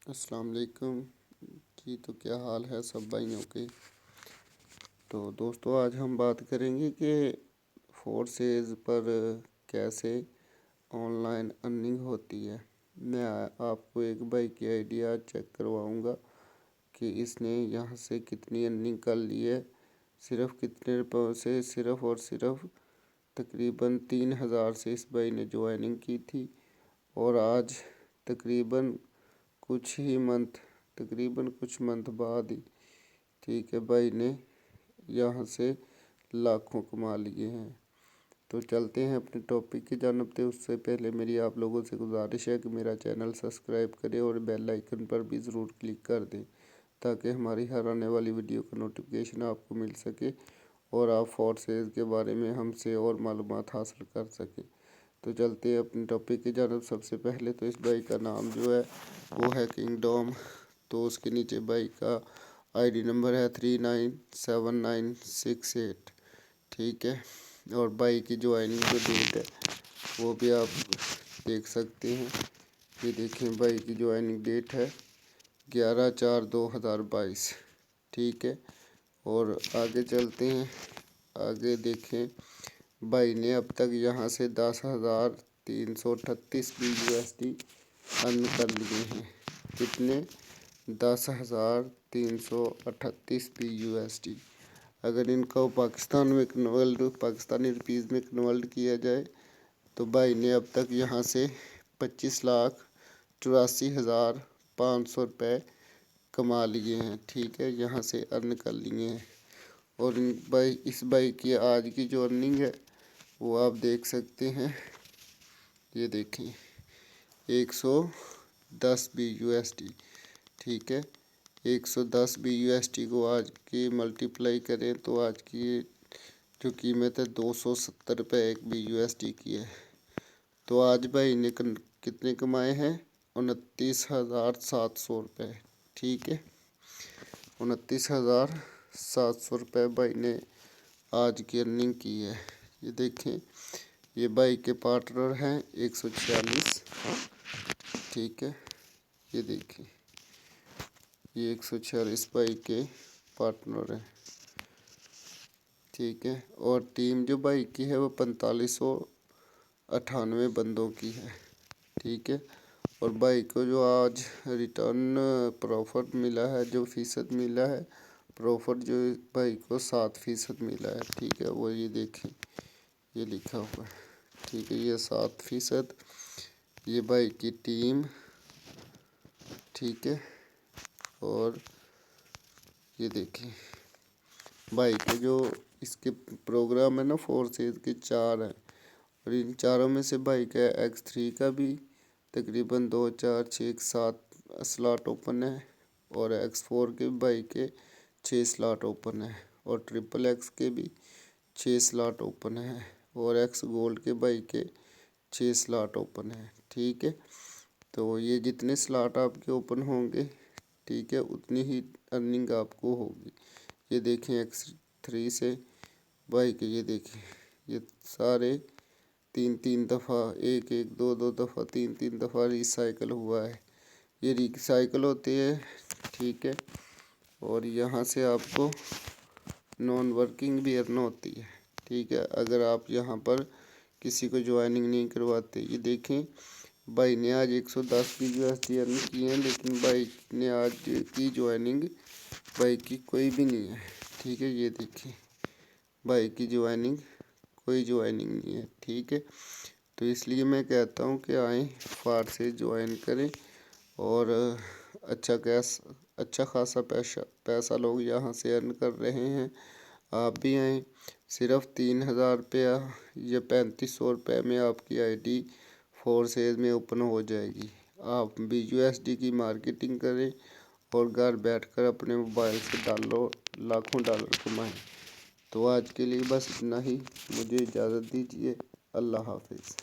السلام علیکم جی۔ تو کیا حال ہے سب بھائیوں کے؟ تو دوستو آج ہم بات کریں گے کہ فورسز پر کیسے آن لائن ارننگ ہوتی ہے۔ میں آپ کو ایک بھائی کی آئی ڈی آج چیک کرواؤں گا کہ اس نے یہاں سے کتنی ارننگ کر لی ہے۔ صرف کتنے روپے سے؟ صرف اور صرف تقریباً 3000 سے اس بھائی نے جوائننگ کی تھی، اور آج تقریباً کچھ منتھ بعد ہی ٹھیک ہے بھائی نے یہاں سے لاکھوں کما لیے ہیں۔ تو چلتے ہیں اپنے ٹاپک کی جانب سے۔ اس سے پہلے میری آپ لوگوں سے گزارش ہے کہ میرا چینل سبسکرائب کریں اور بیل آئیکن پر بھی ضرور کلک کر دیں تاکہ ہماری ہر آنے والی ویڈیو کا نوٹیفیکیشن آپ کو مل سکے اور آپ فورسز کے بارے میں ہم سے اور معلومات حاصل کر سکیں۔ تو چلتے ہیں اپنے ٹاپک کی جانب۔ سب سے پہلے تو اس بھائی کا نام جو ہے وہ ہے کنگڈوم۔ تو اس کے نیچے بھائی کا آئی ڈی نمبر ہے 397968 ٹھیک ہے، اور بھائی کی جوائننگ جو ڈیٹ ہے وہ بھی آپ دیکھ سکتے ہیں۔ یہ دیکھیں بھائی کی جوائننگ ڈیٹ ہے 11/4/2022 ٹھیک ہے۔ اور آگے چلتے ہیں، آگے دیکھیں بھائی نے اب تک یہاں سے 10,338 USD ارن کر لیے ہیں۔ کتنے؟ 10,338 USD۔ اگر ان کو پاکستانی روپیز میں کنورٹ کیا جائے تو بھائی نے اب تک یہاں سے 25,84,500 روپے کما لیے ہیں ٹھیک ہے، یہاں سے ارن کر لیے ہیں۔ اور اس بھائی کی آج کی جو ارننگ ہے وہ آپ دیکھ سکتے ہیں، یہ دیکھیں 110 USD ٹھیک ہے۔ 110 USD کو آج کی ملٹیپلائی کریں تو آج کی جو قیمت ہے 270 روپے ایک USD کی ہے۔ تو آج بھائی نے کتنے کمائے ہیں؟ 29,700 روپے ٹھیک ہے۔ 29,700 روپے بھائی نے آج کی ارننگ کی ہے۔ یہ دیکھیں یہ بھائی کے پارٹنر ہیں 146 ٹھیک ہے۔ یہ دیکھیں یہ 146 بھائی کے پارٹنر ہیں ٹھیک ہے، اور ٹیم جو بھائی کی ہے وہ 4598 بندوں کی ہے ٹھیک ہے۔ اور بھائی کو جو آج ریٹرن پروفٹ ملا ہے، جو فیصد ملا ہے پروفٹ، جو بھائی کو 7% ملا ہے ٹھیک ہے۔ وہ یہ دیکھیں یہ لکھا ہوا ہے ٹھیک ہے، یہ 7%۔ یہ بھائی کی ٹیم ٹھیک ہے، اور یہ دیکھیں بھائی کے جو اس کے پروگرام ہے نا فورسز کے 4 ہیں، اور ان چاروں میں سے بھائی کا X3 کا بھی تقریباً 2 4 6 7 سلاٹ اوپن ہے، اور X4 کے بھائی کے 6 سلاٹ اوپن ہے، اور XXX کے بھی 6 سلاٹ اوپن ہے، اور X گولڈ کے بھائی کے 6 سلاٹ اوپن ہے ٹھیک ہے۔ تو یہ جتنے سلاٹ آپ کے اوپن ہوں گے ٹھیک ہے اتنی ہی ارننگ آپ کو ہوگی۔ یہ دیکھیں X3 سے بھائی کے، یہ دیکھیں یہ سارے 3 دفعہ 1 2 2 دفعہ 3 دفعہ ریسائیکل ہوا ہے، یہ ریسائیکل ہوتے ہیں ٹھیک ہے۔ اور یہاں سے آپ کو نان ورکنگ بھی ارن ہوتی ہے ٹھیک ہے، اگر آپ یہاں پر کسی کو جوائننگ نہیں کرواتے۔ یہ دیکھیں بھائی نے آج 110 USD ارن کیے ہیں، لیکن بھائی نے آج کی جوائننگ بھائی کی کوئی بھی نہیں ہے ٹھیک ہے۔ یہ دیکھیں بھائی کی کوئی جوائننگ نہیں ہے ٹھیک ہے۔ تو اس لیے میں کہتا ہوں کہ آئیں فورسز جوائن کریں، اور اچھا خاصا پیسہ لوگ یہاں سے ارن کر رہے ہیں۔ آپ بھی آئیں، صرف 3000 روپیہ یا 3500 روپے میں آپ کی آئی ڈی فورسز میں اوپن ہو جائے گی۔ آپ USD کی مارکیٹنگ کریں اور گھر بیٹھ کر اپنے موبائل سے لاکھوں ڈالر کمائیں۔ تو آج کے لیے بس اتنا ہی، مجھے اجازت دیجیے، اللہ حافظ۔